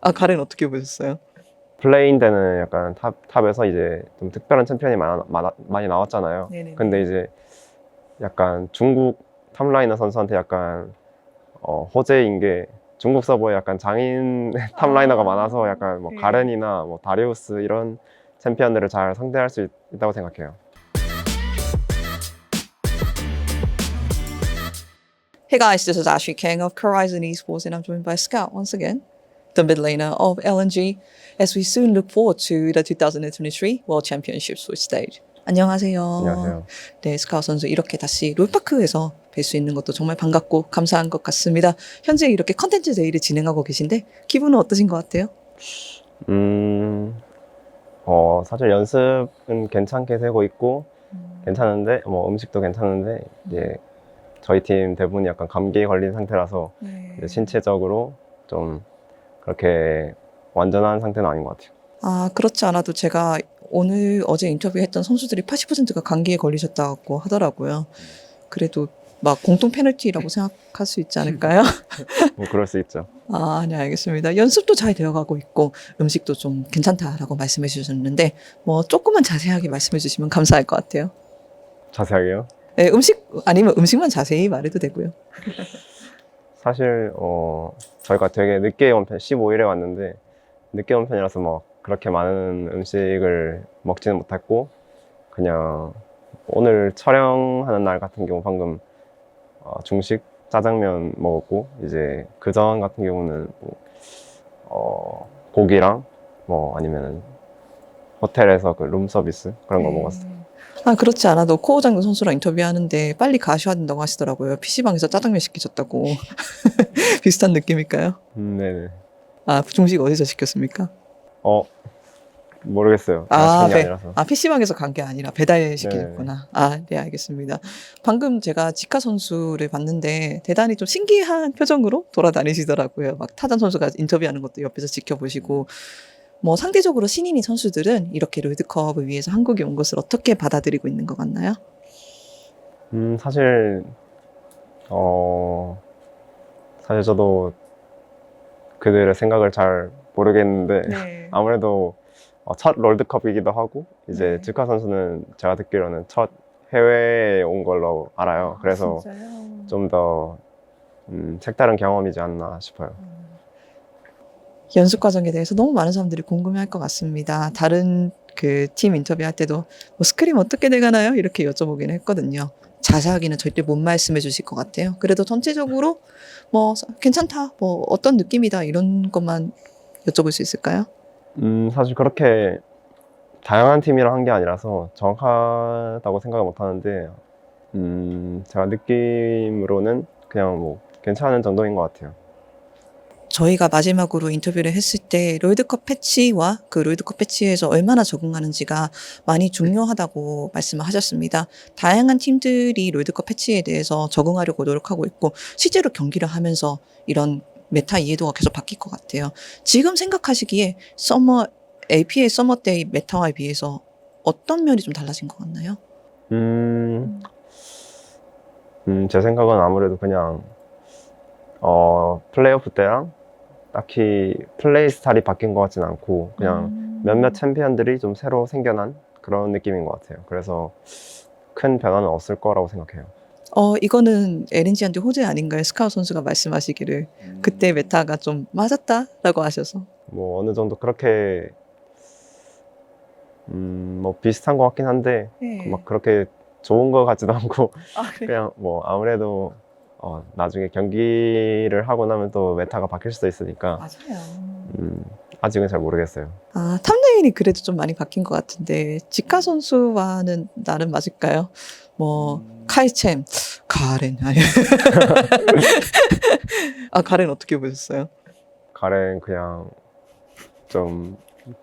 아, 가렌 어떻게 보셨어요? 플레이인 때는 약간 탑에서 이제 좀 특별한 챔피언이 많이 나왔잖아요. 네네네. 근데 이제 약간 중국 탑라이너 선수한테 약간 호재인 게 중국 서버에 약간 장인 탑라이너가 많아서 약간 뭐 네. 가렌이나 뭐 다리우스 이런 챔피언들을 잘 상대할 수 있다고 생각해요. Hey guys, this is Ashley King of Horizon Esports, and I'm joined by Scout once again, the mid laner of LNG, as we soon look forward to the 2023 World Championship Switch stage. 안녕하세요. 안녕하세요. 네, 스카웃 선수 이렇게 다시 롤파크에서 뵐 수 있는 것도 정말 반갑고 감사한 것 같습니다. 현재 이렇게 컨텐츠 데이를 진행하고 계신데 기분은 어떠신 것 같아요? 사실 연습은 괜찮게 되고 있고 괜찮은데 뭐 음식도 괜찮은데 이제 저희 팀 대부분이 약간 감기에 걸린 상태라서 이제 신체적으로 좀 그렇게 완전한 상태는 아닌 것 같아요. 아, 그렇지 않아도 제가 오늘 어제 인터뷰했던 선수들이 80%가 감기에 걸리셨다고 하더라고요. 그래도 막 공통 페널티라고 생각할 수 있지 않을까요? 뭐 그럴 수 있죠. 아, 네, 알겠습니다. 연습도 잘 되어가고 있고 음식도 좀 괜찮다라고 말씀해 주셨는데 뭐 조금만 자세하게 말씀해 주시면 감사할 것 같아요. 자세하게요? 네, 음식 아니면 음식만 자세히 말해도 되고요. 사실 저희가 되게 늦게 온 편, 15일에 왔는데 늦게 온 편이라서 뭐 그렇게 많은 음식을 먹지는 못했고 그냥 오늘 촬영하는 날 같은 경우 방금 중식 짜장면 먹었고 이제 그전 같은 경우는 고기랑 뭐 아니면 호텔에서 그 룸 서비스 그런 거 먹었어요. 아, 그렇지 않아도 코어장도 선수랑 인터뷰하는데 빨리 가셔야 된다고 하시더라고요. PC방에서 짜장면 시키셨다고. 비슷한 느낌일까요? 네네. 아, 중식 어디서 시켰습니까? 모르겠어요. 제가 아, 시킨 게 아니라서. PC방에서 간 게 아니라 배달 시키셨구나. 네네. 아, 네, 알겠습니다. 방금 제가 지카 선수를 봤는데 대단히 좀 신기한 표정으로 돌아다니시더라고요. 막 타잔 선수가 인터뷰하는 것도 옆에서 지켜보시고, 뭐 상대적으로 신인인 선수들은 이렇게 롤드컵을 위해서 한국에 온 것을 어떻게 받아들이고 있는 것 같나요? 사실 사실 저도 그들의 생각을 잘 모르겠는데 네. 아무래도 첫 롤드컵이기도 하고 이제 네. 지카 선수는 제가 듣기로는 첫 해외에 온 걸로 알아요. 그래서 진짜요? 좀 더 색다른 경험이지 않나 싶어요. 연습 과정에 대해서 너무 많은 사람들이 궁금해할 것 같습니다. 다른 그 팀 인터뷰할 때도 뭐 스크림 어떻게 돼가나요? 이렇게 여쭤보기는 했거든요. 자세하게는 절대 못 말씀해 주실 것 같아요. 그래도 전체적으로 뭐 괜찮다, 뭐 어떤 느낌이다 이런 것만 여쭤볼 수 있을까요? 사실 그렇게 다양한 팀이랑 한 게 아니라서 정확하다고 생각을 못 하는데 제가 느낌으로는 그냥 뭐 괜찮은 정도인 것 같아요. 저희가 마지막으로 인터뷰를 했을 때 롤드컵 패치와 그 롤드컵 패치에서 얼마나 적응하는지가 많이 중요하다고 말씀을 하셨습니다. 다양한 팀들이 롤드컵 패치에 대해서 적응하려고 노력하고 있고 실제로 경기를 하면서 이런 메타 이해도가 계속 바뀔 것 같아요. 지금 생각하시기에 APA 서머 때의 메타와에 비해서 어떤 면이 좀 달라진 것 같나요? 제 생각은 아무래도 그냥 플레이오프 때랑 딱히 플레이 스타일이 바뀐 것 같진 않고 그냥 몇몇 챔피언들이 좀 새로 생겨난 그런 느낌인 것 같아요. 그래서 큰 변화는 없을 거라고 생각해요. 이거는 LNG한테 호재 아닌가요? 스카우 선수가 말씀하시기를 그때 메타가 좀 맞았다라고 하셔서. 뭐 어느 정도 그렇게 뭐 비슷한 것 같긴 한데 네. 막 그렇게 좋은 것 같지도 않고 아, 그래. 그냥 뭐 아무래도 나중에 경기를 하고 나면 또 메타가 바뀔 수도 있으니까 맞아요. 아직은 잘 모르겠어요. 아, 탑레인이 그래도 좀 많이 바뀐 것 같은데 지카 선수와는 나름 맞을까요? 뭐 카이챔, 가렌 아니. 아, 가렌 어떻게 보셨어요? 가렌 그냥 좀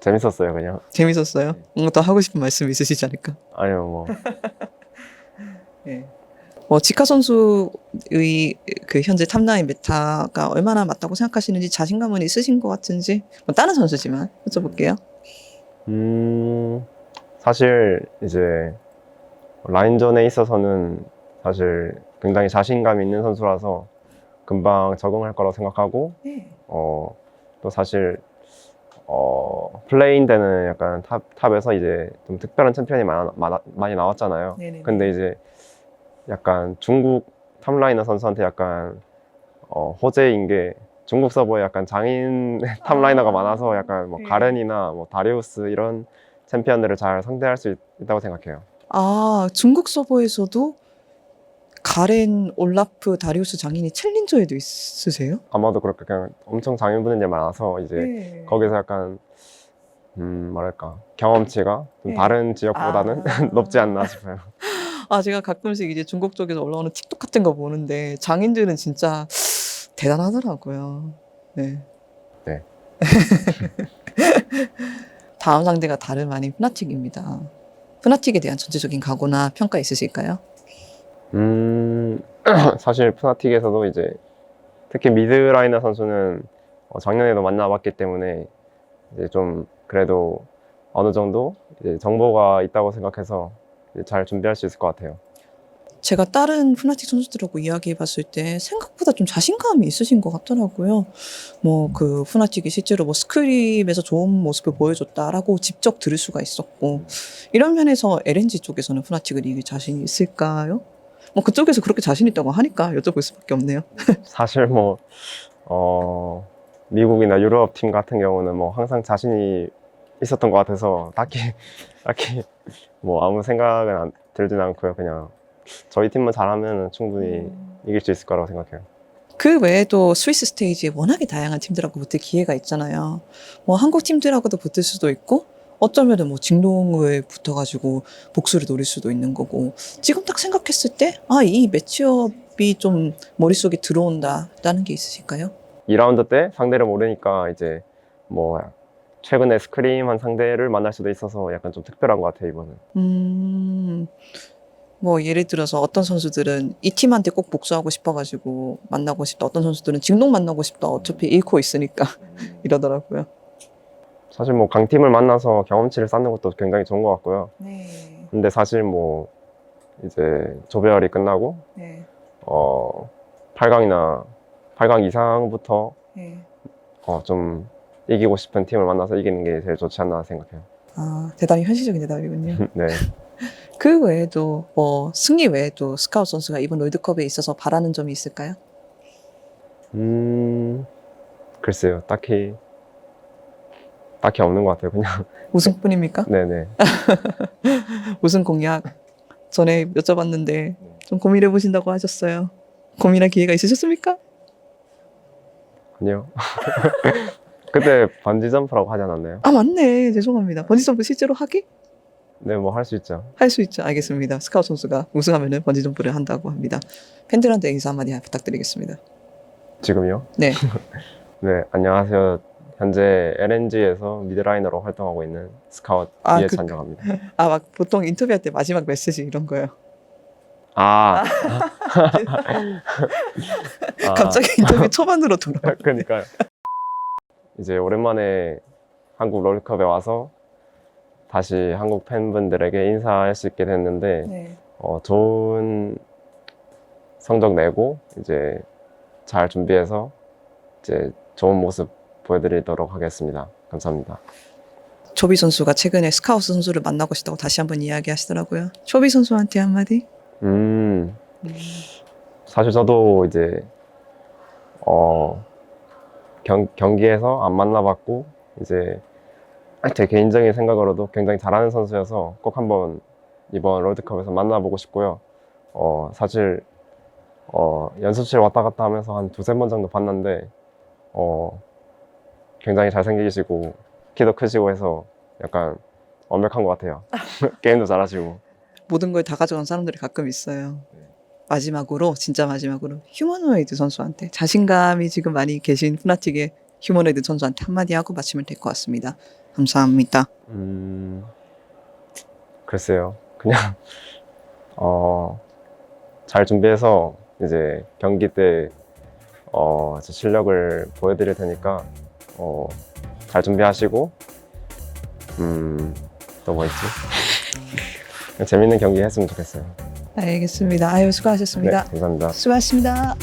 재밌었어요, 그냥. 재밌었어요? 뭔가 더 하고 싶은 말씀 있으시지 않을까? 아니요, 뭐. 네. 뭐 지카 선수의 그 현재 탑라인 메타가 얼마나 맞다고 생각하시는지 자신감은 있으신 것 같은지 뭐 다른 선수지만 여쭤볼게요. 사실 이제 라인전에 있어서는 사실 굉장히 자신감 있는 선수라서 금방 적응할 거라고 생각하고 네. 또 사실 플레이인 데는 약간 탑에서 이제 좀 특별한 챔피언이 많이 나왔잖아요. 네네네. 근데 이제 약간 중국 탑라이너 선수한테 약간 호재인 게 중국 서버에 약간 장인 탑라이너가 많아서 약간 뭐 네. 가렌이나 뭐 다리우스 이런 챔피언들을 잘 상대할 수 있다고 생각해요. 아, 중국 서버에서도 가렌, 올라프, 다리우스 장인이 챌린저에도 있으세요? 아마도 그렇게 그냥 엄청 장인분들이 많아서 이제 네. 거기서 약간 뭐랄까 경험치가 좀 네. 다른 지역보다는 아. 높지 않나 싶어요. 아, 제가 가끔씩 이제 중국 쪽에서 올라오는 틱톡 같은 거 보는데 장인들은 진짜 대단하더라고요. 네. 네. 다음 상대가 다름 아닌 푸나틱입니다. 푸나틱에 대한 전체적인 각오나 평가 있으실까요? 사실 푸나틱에서도 이제 특히 미드라이너 선수는 작년에도 만나봤기 때문에 이제 좀 그래도 어느 정도 이제 정보가 있다고 생각해서 이제 잘 준비할 수 있을 것 같아요. 제가 다른 푸나틱 선수들하고 이야기해 봤을 때 생각보다 좀 자신감이 있으신 것 같더라고요. 뭐 그 푸나틱이 실제로 뭐 스크림에서 좋은 모습을 보여줬다라고 직접 들을 수가 있었고, 이런 면에서 LNG 쪽에서는 푸나틱을 이길 자신이 있을까요? 뭐 그쪽에서 그렇게 자신 있다고 하니까 여쭤볼 수밖에 없네요. 사실 뭐 미국이나 유럽 팀 같은 경우는 뭐 항상 자신이 있었던 것 같아서 딱히 뭐 아무 생각은 들진 않고요. 그냥 저희 팀만 잘하면 충분히 이길 수 있을 거라고 생각해요. 그 외에도 스위스 스테이지에 워낙에 다양한 팀들하고 붙을 기회가 있잖아요. 뭐 한국 팀들하고도 붙을 수도 있고, 어쩌면은 뭐 직농을 붙어가지고 복수를 노릴 수도 있는 거고, 지금 딱 생각했을 때, 아, 이 매치업이 좀 머릿속에 들어온다라는 게 있으실까요? 2라운드 때 상대를 모르니까 이제 뭐 최근에 스크림한 상대를 만날 수도 있어서 약간 좀 특별한 것 같아요, 이번은. 뭐 예를 들어서 어떤 선수들은 이 팀한테 꼭 복수하고 싶어가지고 만나고 싶다. 어떤 선수들은 직농 만나고 싶다. 어차피 잃고 있으니까 이러더라고요. 사실 뭐 강팀을 만나서 경험치를 쌓는 것도 굉장히 좋은 것 같고요. 네. 근데 사실 뭐 이제 조별이 끝나고 네. 8강 이상부터 네. 좀 이기고 싶은 팀을 만나서 이기는 게 제일 좋지 않나 생각해요. 아, 대단히 현실적인 대답이군요. 네. 그 외에도 뭐 승리 외에도 스카웃 선수가 이번 롤드컵에 있어서 바라는 점이 있을까요? 글쎄요. 딱히 없는 것 같아요. 그냥. 우승뿐입니까? 네네. 우승 공약 전에 여쭤봤는데 좀 고민해 보신다고 하셨어요. 고민할 기회가 있으셨습니까? 아니요. 그때 번지 점프라고 하지 않았나요? 아, 맞네. 죄송합니다. 번지점프 실제로 하기? 네, 뭐 할 수 있죠. 할 수 있죠. 알겠습니다. 스카웃 선수가 우승하면은 번지점프를 한다고 합니다. 팬들한테 인사 한마디 부탁드리겠습니다. 지금요? 네. 네, 안녕하세요. 현재 LNG에서 미드라이너로 활동하고 있는 스카웃 아, 이해찬이라고 합니다. 아, 막 보통 인터뷰할 때 마지막 메시지 이런 거요. 아. 갑자기 인터뷰 초반으로 돌아. 그러니까요. 이제 오랜만에 한국 롤컵에 와서 다시 한국 팬분들에게 인사할 수 있게 됐는데 네. 좋은 성적 내고 이제 잘 준비해서 이제 좋은 모습 보여드리도록 하겠습니다. 감사합니다. 초비 선수가 최근에 스카우트 선수를 만나고 싶다고 다시 한번 이야기하시더라고요. 초비 선수한테 한마디? 사실 저도 이제 경기에서 안 만나봤고 이제 제 개인적인 생각으로도 굉장히 잘하는 선수여서 꼭 한번 이번 롤드컵에서 만나보고 싶고요. 사실 연습실 왔다 갔다 하면서 한 두세 번 정도 봤는데 굉장히 잘생기시고 키도 크시고 해서 약간 완벽한 것 같아요. 게임도 잘하시고. 모든 걸 다 가져간 사람들이 가끔 있어요. 마지막으로, 진짜 마지막으로 휴머노이드 선수한테, 자신감이 지금 많이 계신 푸나틱의 휴머노이드 선수한테 한마디 하고 마치면 될 것 같습니다. 감사합니다. 글쎄요. 그냥 잘 준비해서 이제 경기 때 제 실력을 보여드릴 테니까 잘 준비하시고 또 뭐 있지? 재밌는 경기 했으면 좋겠어요. 알겠습니다. 아유, 수고하셨습니다. 네, 감사합니다. 수고하셨습니다.